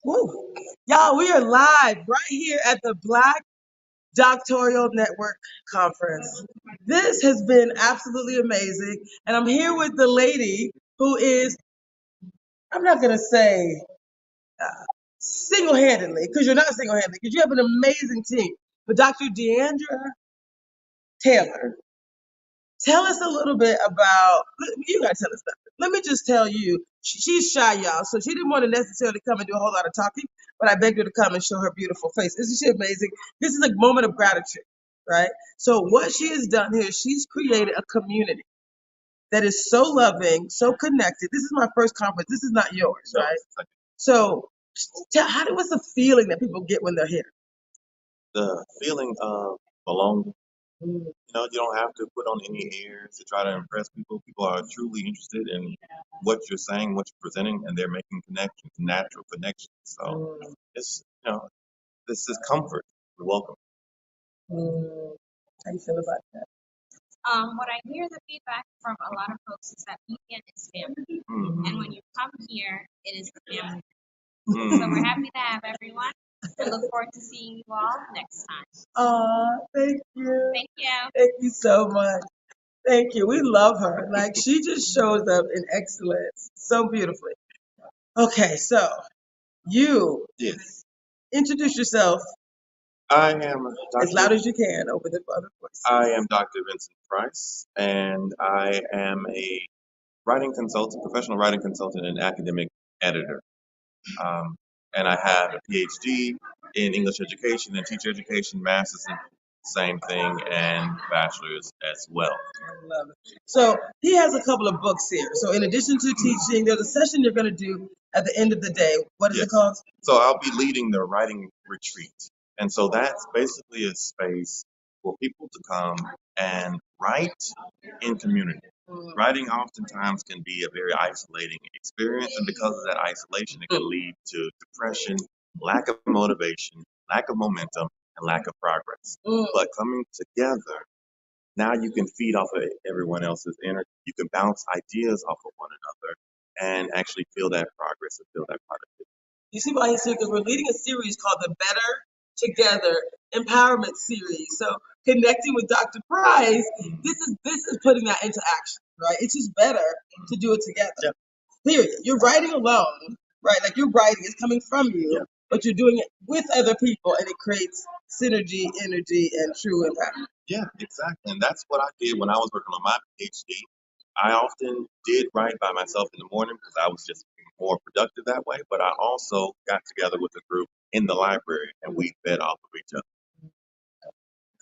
Woo. Y'all, we are live right here at the Black Doctoral Network Conference. This has been absolutely amazing. And I'm here with the lady who is, I'm not going to say single-handedly, because you're not single-handedly, because you have an amazing team. But Dr. Deandra Taylor, tell us a little bit about, you gotta tell us stuff. Let me just tell you, she's shy, y'all, so she didn't want to necessarily come and do a whole lot of talking, but I begged her to come and show her beautiful face. Isn't she amazing? This is a moment of gratitude, right? So what she has done here, she's created a community that is so loving, so connected. This is my first conference. This is not yours, right? So what's the feeling that people get when they're here? The feeling of belonging. You know, you don't have to put on any airs to try to impress people. People are truly interested in what you're saying, what you're presenting, and they're making connections, natural connections. So it's, this is comfort. You're welcome. How you feel about that? What I hear the feedback from a lot of folks is that weekend is family. And when you come here, it is the family. So we're happy to have everyone. We look forward to seeing you all next time. Thank you. Thank you. Thank you so much. Thank you. We love her. Like, she just shows up in excellence so beautifully. Okay, so you Yes. introduce yourself I am as loud as you can over the other voice. I am Dr. Vincent Price, and I am a writing consultant, professional writing consultant, and academic editor. And I have a PhD in English education and teacher education, master's in same thing, and bachelor's as well. I love it. So he has a couple of books here. So in addition to teaching, there's a session you're going to do at the end of the day. What is it called? So I'll be leading the writing retreat. And so that's basically a space for people to come and write in community. Writing oftentimes can be a very isolating experience, and because of that isolation, it can lead to depression, lack of motivation, lack of momentum, and lack of progress. But coming together, now you can feed off of everyone else's energy. You can bounce ideas off of one another and actually feel that progress and feel that productivity. You see why he's here? Because we're leading a series called the Better Together Empowerment Series. So connecting with Dr. Price, this is putting that into action, right? It's just better to do it together. Yep. Period. You're writing alone, right? Like your writing is coming from you, Yep. but you're doing it with other people, and it creates synergy, energy, and true impact. Yeah, exactly. And that's what I did when I was working on my PhD. I often did write by myself in the morning because I was just more productive that way. But I also got together with a group in the library and we fed off of each other.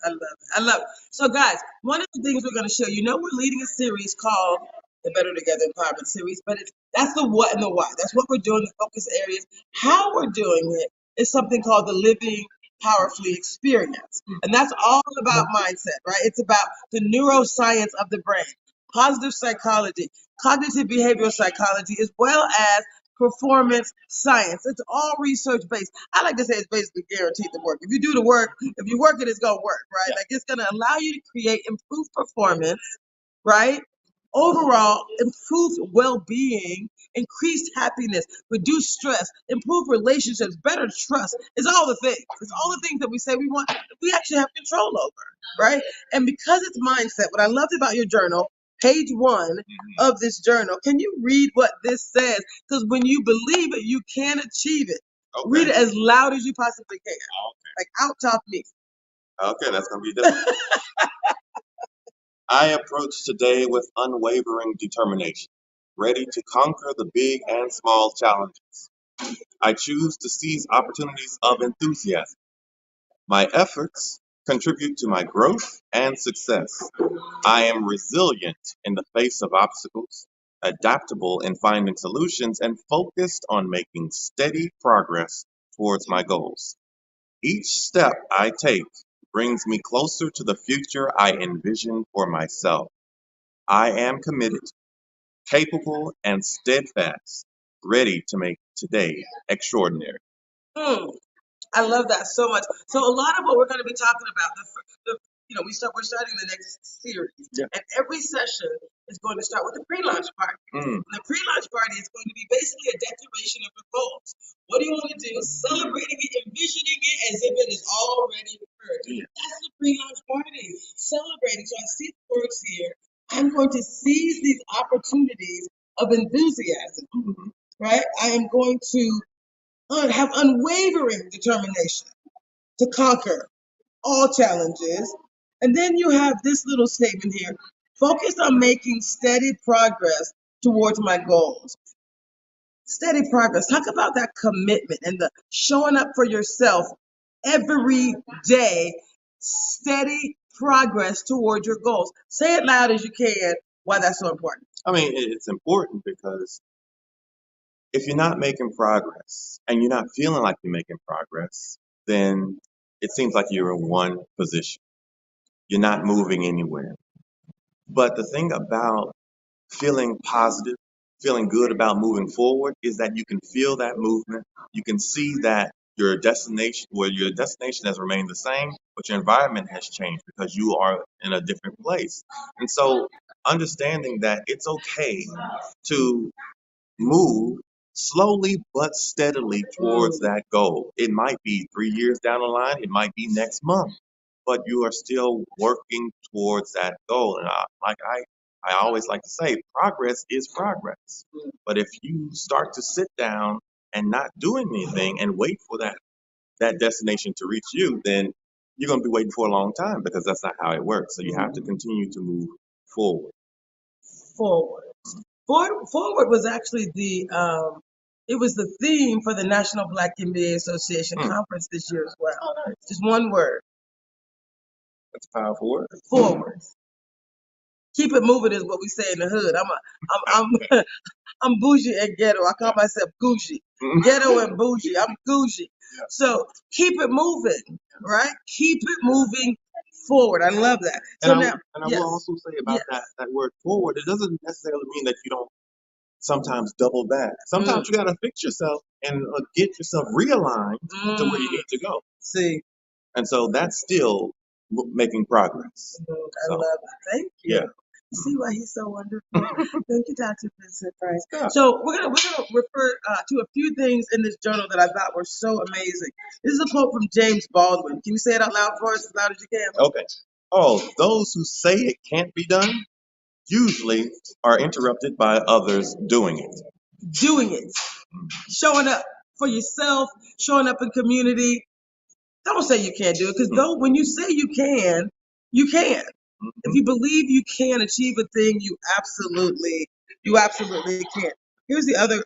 I love it. I love it. So, guys, one of the things we're going to show you, we're leading a series called the Better Together Empowerment Series, but that's the what and the why. That's what we're doing, the focus areas. How we're doing it is something called the Living Powerfully Experience. And that's all about mindset, right? It's about the neuroscience of the brain, positive psychology, cognitive behavioral psychology, as well as performance science. It's all research based. I like to say it's basically guaranteed to work. If you do the work, if you work it, it's gonna work, right? Yeah. Like it's gonna allow you to create improved performance, right? Overall, improved well-being, increased happiness, reduced stress, improved relationships, better trust. It's all the things. It's all the things that we say we want, we actually have control over, right? And because it's mindset, what I loved about your journal, page 1 of this journal, can you read what this says? Because when you believe it, you can achieve it. Okay. Read it as loud as you possibly can. Okay. Like out top me. Okay, that's going to be different. I approach today with unwavering determination, ready to conquer the big and small challenges. I choose to seize opportunities of enthusiasm. My efforts contribute to my growth and success. I am resilient in the face of obstacles, adaptable in finding solutions, and focused on making steady progress towards my goals. Each step I take brings me closer to the future I envision for myself. I am committed, capable, and steadfast, ready to make today extraordinary. I love that so much. So a lot of what we're going to be talking about, we're starting the next series, and every session is going to start with the pre-launch party. And the pre-launch party is going to be basically a declaration of your goals. What do you want to do? Celebrating it, envisioning it as if it is already occurred. That's the pre-launch party. Celebrating. So I see the words here. I'm going to seize these opportunities of enthusiasm. Right? I am going to have unwavering determination to conquer all challenges. And then you have this little statement here: focus on making steady progress towards my goals. Steady progress. Talk about that commitment and the showing up for yourself every day. Steady progress towards your goals. Say it loud as you can why that's so important. I mean, it's important because if you're not making progress and you're not feeling like you're making progress, then it seems like you're in one position. You're not moving anywhere. But the thing about feeling positive, feeling good about moving forward is that you can feel that movement. You can see that your destination has remained the same, but your environment has changed because you are in a different place. And so understanding that it's okay to move slowly but steadily towards that goal. It might be 3 years down the line, it might be next month, but you are still working towards that goal. And I always like to say, progress is progress. But if you start to sit down and not do anything and wait for that destination to reach you, then you're going to be waiting for a long time because that's not how it works. So you have to continue to move forward. Forward. Forward was actually it was the theme for the National Black MBA Association conference this year as well. Oh, nice. Just one word. That's a powerful word. Forward. Keep it moving is what we say in the hood. I'm I'm bougie and ghetto. I call myself Gucci. Ghetto and bougie. I'm Gucci. So keep it moving, right? Keep it moving forward. I love that. So And now, I yes, will also say about yes. that word forward, it doesn't necessarily mean that you don't sometimes double back. Sometimes you got to fix yourself and get yourself realigned to where you need to go. See, And so that's still making progress. I love it. Thank you. Yeah. See why he's so wonderful. Thank you, Dr. Vincent Price. Yeah. So we're gonna refer to a few things in this journal that I thought were so amazing. This is a quote from James Baldwin. Can you say it out loud for us as loud as you can? Okay. Oh, those who say it can't be done usually are interrupted by others doing it. Doing it. Showing up for yourself, showing up in community. Don't say you can't do it, because when you say you can, you can. If you believe you can achieve a thing, you absolutely can. Here's the other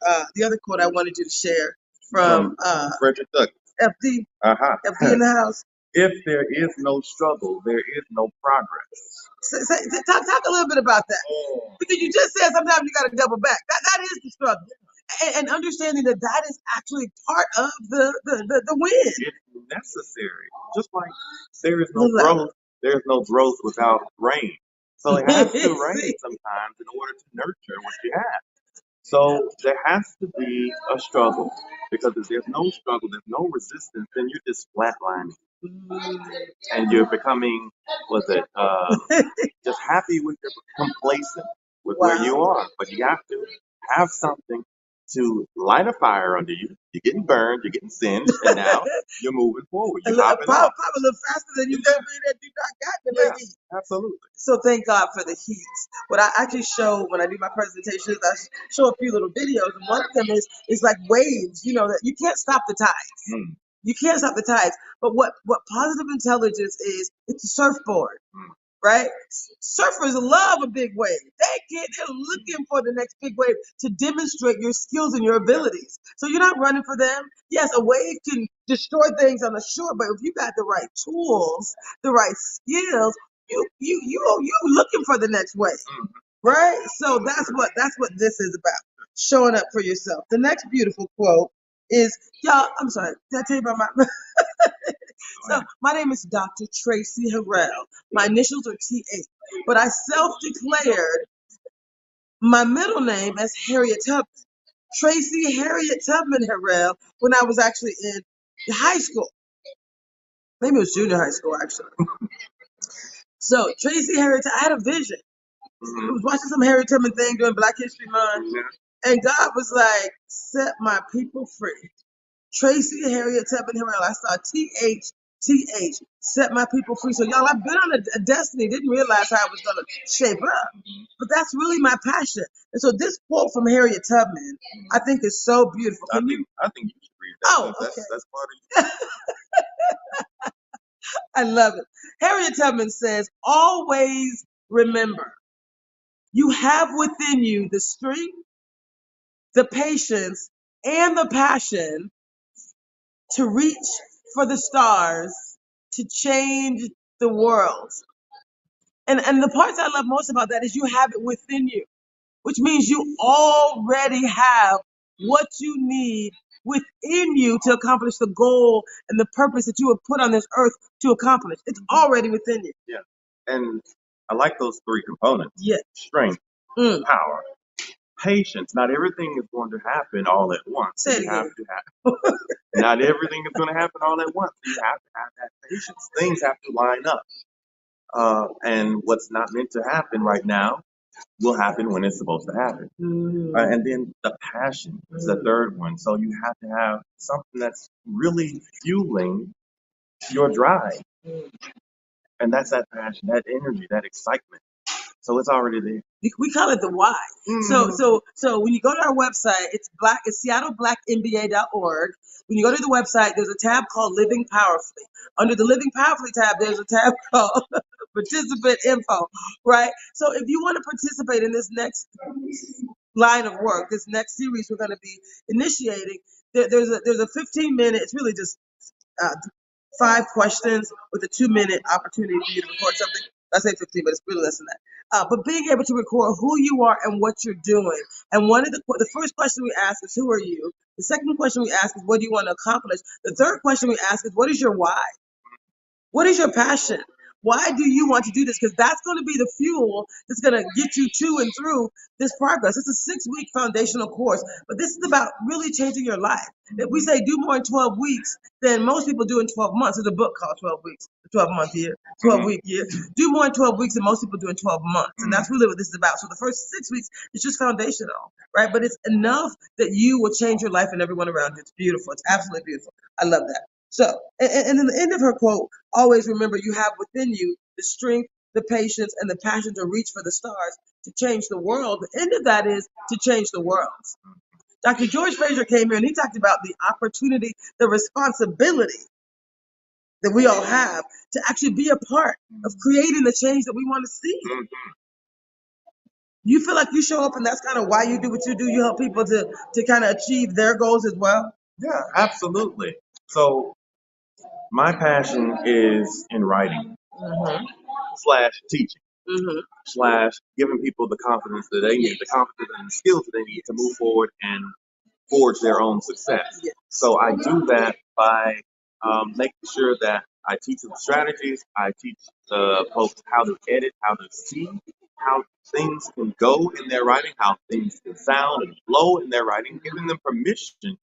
quote I wanted you to share from Frederick Douglass. FD. FD in the house. If there is no struggle, there is no progress. Talk a little bit about that. Because you just said sometimes you got to double back. That is the struggle. And understanding that is actually part of the win. It's necessary. Just like there is no growth without rain. So it has to rain sometimes in order to nurture what you have. So there has to be a struggle, because if there's no struggle, there's no resistance, then you're just flatlining. And you're becoming, just happy with complacent with where you are. But you have to have something to light a fire under you. You're getting burned, you're getting singed, and now you're moving forward. You're hopping probably up. a little faster than you've ever been that you not got the heat. Absolutely. So thank God for the heat. What I actually show when I do my presentations, I show a few little videos, and one of them is like waves. You know that you can't stop the tides. You can't stop the tides. But what positive intelligence is? It's a surfboard. Right? Surfers love a big wave. They're looking for the next big wave to demonstrate your skills and your abilities. So you're not running for them. Yes, a wave can destroy things on the shore, but if you got the right tools, the right skills, you looking for the next wave. Right? So that's what this is about. Showing up for yourself. The next beautiful quote is, y'all, I'm sorry, did I tell you about my So my name is Dr. Tracy Harrell. My initials are TA, but I self-declared my middle name as Harriet Tubman. Tracy Harriet Tubman Harrell when I was actually in high school. Maybe it was junior high school, actually. So Tracy Harriet, I had a vision. I was watching some Harriet Tubman thing during Black History Month, and God was like, "Set my people free." Tracy Harriet Tubman Harrell. I saw THTH. Set my people free. So y'all, I've been on a destiny. Didn't realize how it was gonna shape up, but that's really my passion. And so this quote from Harriet Tubman, I think is so beautiful. I think you should read that. Oh, that's, okay. that's part of you. I love it. Harriet Tubman says, "Always remember, you have within you the strength, the patience, and the passion to reach for the stars, to change the world." And the parts I love most about that is you have it within you, which means you already have what you need within you to accomplish the goal and the purpose that you were put on this earth to accomplish. It's already within you. Yeah. And I like those three components. Yeah. Strength, power, patience. Not everything is going to happen all at once. Say it You have again. to have. Not everything is going to happen all at once. You have to have that patience. Things have to line up. And what's not meant to happen right now will happen when it's supposed to happen. And then the passion is the third one. So you have to have something that's really fueling your drive. And that's that passion, that energy, that excitement. So it's already there. We call it the why. So when you go to our website, it's SeattleBlackMBA.org. When you go to the website, there's a tab called Living Powerfully. Under the Living Powerfully tab, there's a tab called Participant Info, right? So if you want to participate in this next line of work, this next series we're going to be initiating, there's a 15-minute, it's really just 5 questions with a 2-minute opportunity for you to record something. I say 15, but it's really less than that. But being able to record who you are and what you're doing. And one of the first question we ask is, who are you? The second question we ask is, what do you want to accomplish? The third question we ask is, what is your why? What is your passion? Why do you want to do this? Because that's going to be the fuel that's going to get you to and through this progress. It's a 6-week foundational course, but this is about really changing your life. If we say do more in 12 weeks than most people do in 12 months, there's a book called 12 Weeks, the 12-month year, 12-week year. Do more in 12 weeks than most people do in 12 months. And that's really what this is about. So the first 6 weeks is just foundational, right? But it's enough that you will change your life and everyone around you. It's beautiful. It's absolutely beautiful. I love that. So, and in the end of her quote, always remember you have within you the strength, the patience, and the passion to reach for the stars to change the world. The end of that is to change the world. Dr. George Fraser came here and he talked about the opportunity, the responsibility that we all have to actually be a part of creating the change that we want to see. You feel like you show up and that's kind of why you do what you do? You help people to kind of achieve their goals as well? Yeah, absolutely. So my passion is in writing / teaching / giving people the confidence that they need, the confidence and the skills that they need to move forward and forge their own success. So I do that by making sure that I teach them strategies. I teach the folks how to edit, how to see how things can go in their writing, how things can sound and flow in their writing, giving them permission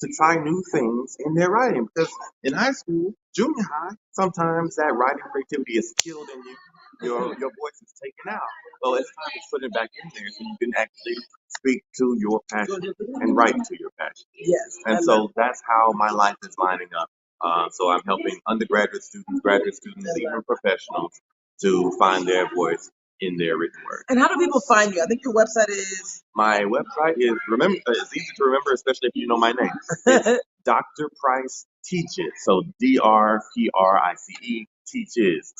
to try new things in their writing. Because in high school, junior high, sometimes that writing creativity is killed in you. Your voice is taken out. So it's time to put it back in there so you can actually speak to your passion and write to your passion. Yes. And so that's how my life is lining up. So I'm helping undergraduate students, graduate students, even professionals to find their voice in their written word. And how do people find you? I think your website is... My website is, it's easy to remember, especially if you know my name. It's Dr. Price Teaches. So DrPrice Teaches,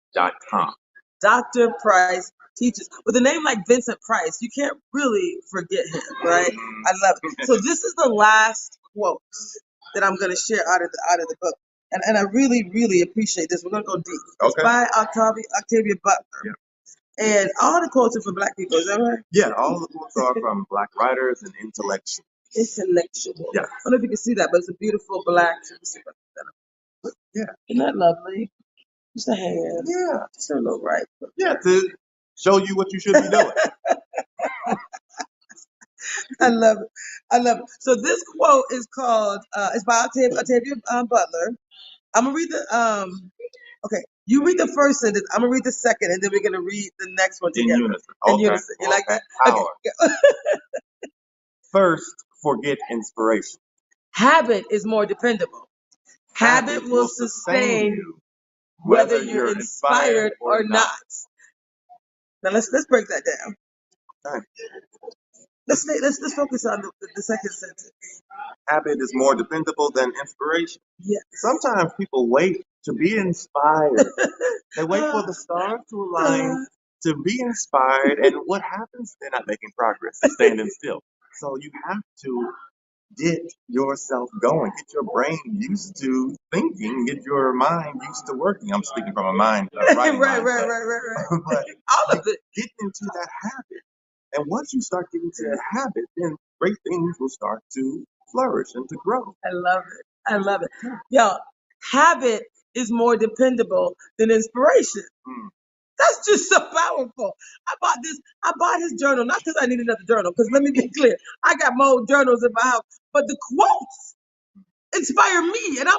TeaChes.com. Dr. Price Teaches. With a name like Vincent Price, you can't really forget him, right? I love it. So this is the last quote that I'm going to share out of the book. And I really, really appreciate this. We're going to go deep. It's by Octavia Butler. Yeah. And all the quotes are for Black people, is that right? Yeah, all the quotes are from Black writers and intellectuals. Intellectual. Yeah. I don't know if you can see that, but it's a beautiful black. Yeah. Isn't that lovely? Just a hand. Yeah. Just a little right. Yeah, to show you what you should be doing. I love it. I love it. So this quote is called, it's by Octavia Butler. I'm going to read Okay, you read the first sentence. I'm gonna read the second, and then we're gonna read the next one In together. unison. In Okay. unison. You like that? Power. Okay. First, forget inspiration. Habit is more dependable. Habit will sustain sustain you, whether you're inspired or not. Now let's break that down. Okay. Let's focus on the second sentence. Habit is more dependable than inspiration. Yeah. Sometimes people wait to be inspired. They wait for the stars to align to be inspired, and what happens? They're not making progress. They're standing still. So you have to get yourself going, get your brain used to thinking, get your mind used to working. I'm speaking from a mind, writing right, mindset. right. But All of it. get into that habit. And once you start getting to the habit, then great things will start to flourish and to grow. I love it. I love it. Yo, habit is more dependable than inspiration. Mm. That's just so powerful. I bought his journal, not because I need another journal, because let me be clear, I got more journals in my house, but the quotes inspire me. And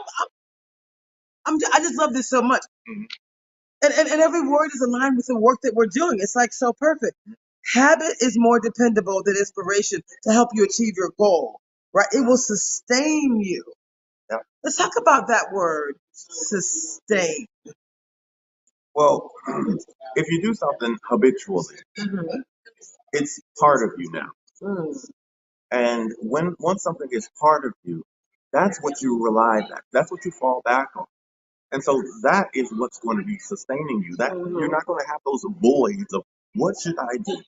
I just love this so much. Mhm. And every word is aligned with the work that we're doing. It's like so perfect. Habit is more dependable than inspiration to help you achieve your goal, right? It will sustain you. Yep. Let's talk about that word, sustain. Well, if you do something habitually, Mhm. it's part of you now. Mm. And once something is part of you, that's what you rely on. That's what you fall back on. And so that is what's going to be sustaining you. That you're not going to have those voids of what should I do?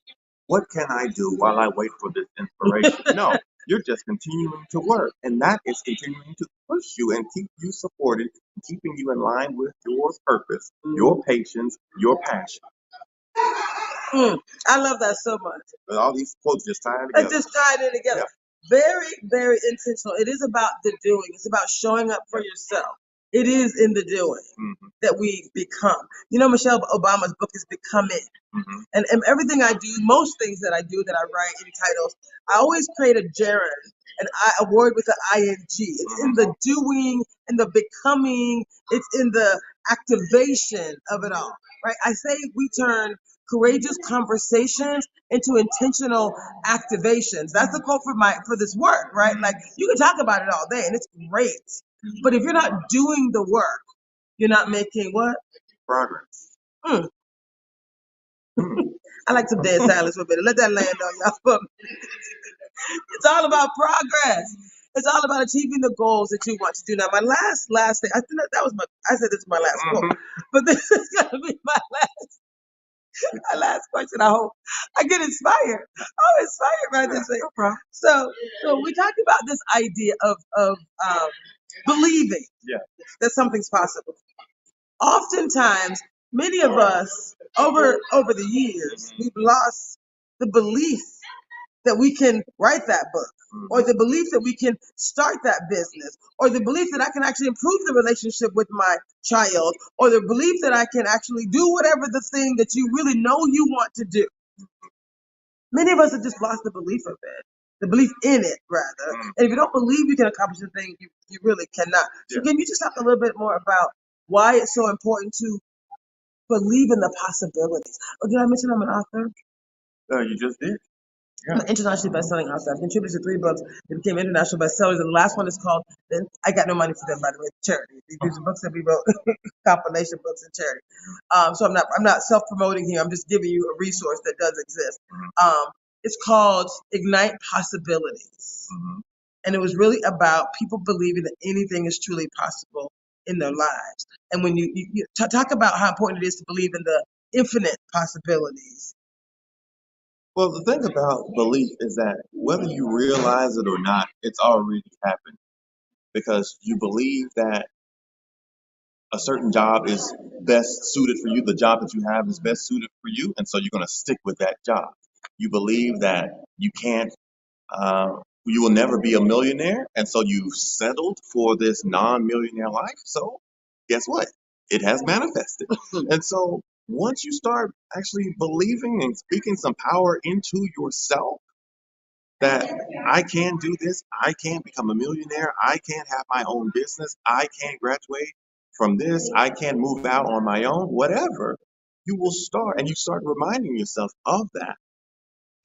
What can I do while I wait for this inspiration? No, you're just continuing to work. And that is continuing to push you and keep you supported, keeping you in line with your purpose, your patience, your passion. I love that so much. And all these quotes just tying Let's together. just tie it in together. Yeah. Very, very intentional. It is about the doing. It's about showing up for yourself. It is in the doing that we become. You know, Michelle Obama's book is Becoming. And everything I do, most things that I do that I write in titles, I always create a gerund, a word with an ing. It's in the doing, in the becoming, it's in the activation of it all, right? I say we turn courageous conversations into intentional activations. That's the quote for this work, right? Like you can talk about it all day and it's great, but if you're not doing the work, you're not making what? Progress. Mm. I like some dead silence for a minute. Let that land on y'all. It's all about progress. It's all about achieving the goals that you want to do. Now, my last thing, I think that was I said this is my last quote, but this is gonna be my last question. I hope I get inspired. I'm inspired by this thing. So we talked about this idea of believing that something's possible. Oftentimes, many of us over the years, we've lost the belief that we can write that book, or the belief that we can start that business, or the belief that I can actually improve the relationship with my child, or the belief that I can actually do whatever the thing that you really know you want to do. Many of us have just lost the belief of it, the belief in it, rather. And if you don't believe you can accomplish a thing, you really cannot. So can you just talk a little bit more about why it's so important to believe in the possibilities? Oh, did I mention I'm an author? You just did. I'm an internationally best-selling author. I've contributed to 3 books that became international bestsellers, and the last one is called I Got No Money for Them, by the way, charity. These are books that we wrote, compilation books and charity. So I'm not self-promoting here. I'm just giving you a resource that does exist. It's called Ignite Possibilities, and it was really about people believing that anything is truly possible in their lives. And when you talk about how important it is to believe in the infinite possibilities. Well, the thing about belief is that whether you realize it or not, it's already happened because you believe that a certain job is best suited for you. The job that you have is best suited for you, and so you're going to stick with that job. You believe that you will never be a millionaire, and so you've settled for this non-millionaire life. So, guess what? It has manifested. And so, once you start actually believing and speaking some power into yourself, that I can do this, I can become a millionaire, I can have my own business, I can graduate from this, I can move out on my own, whatever, you will start and you start reminding yourself of that.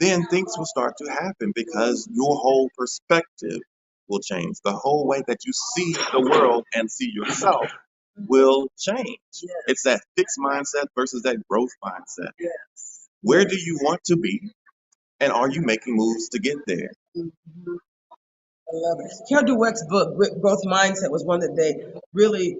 Then things will start to happen because your whole perspective will change. The whole way that you see the world and see yourself will change. Yes. It's that fixed mindset versus that growth mindset. Yes. Where do you want to be? And are you making moves to get there? Mm-hmm. I love it. Carol Dweck's book, Growth Mindset, was one that they really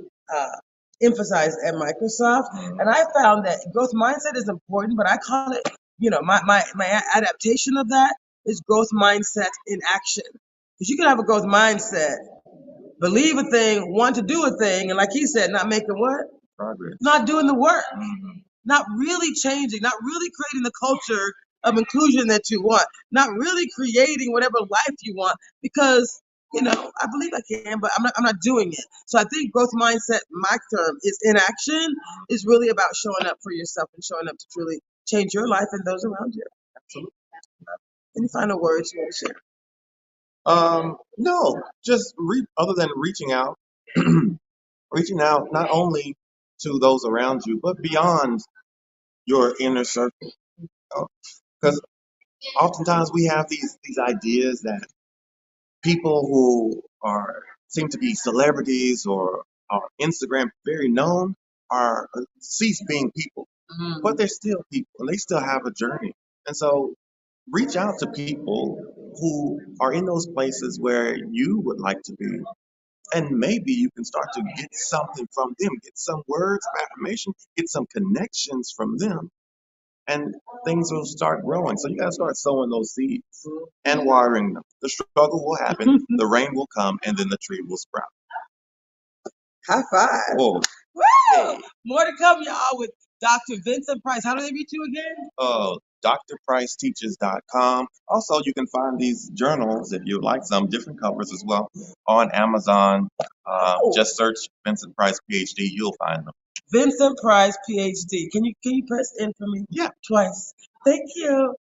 emphasized at Microsoft. And I found that growth mindset is important, but I call it, my adaptation of that is growth mindset in action. Because you can have a growth mindset, believe a thing, want to do a thing, and like he said, not making what? Progress. Not doing the work. Not really changing, not really creating the culture of inclusion that you want, not really creating whatever life you want, because I believe I can, but I'm not doing it. So I think growth mindset, my term, is inaction, is really about showing up for yourself and showing up to truly change your life and those around you. Absolutely. Any final words you want to share? No, just other than reaching out, reaching out not only to those around you, but beyond your inner circle. Because oftentimes we have these ideas that people who seem to be celebrities or are Instagram very known are cease being people, but they're still people and they still have a journey. And so reach out to people who are in those places where you would like to be. And maybe you can start to get something from them, get some words of affirmation, get some connections from them, and things will start growing. So you got to start sowing those seeds and watering them. The struggle will happen, the rain will come, and then the tree will sprout. High five. Whoa. Woo! More to come, y'all, with Dr. Vincent Price. How do they reach you again? drpriceteaches.com. Also, you can find these journals, if you'd like some, different covers as well, on Amazon. Just search Vincent Price, PhD. You'll find them. Vincent Price, PhD. Can you press in for me? Yeah. Twice. Thank you.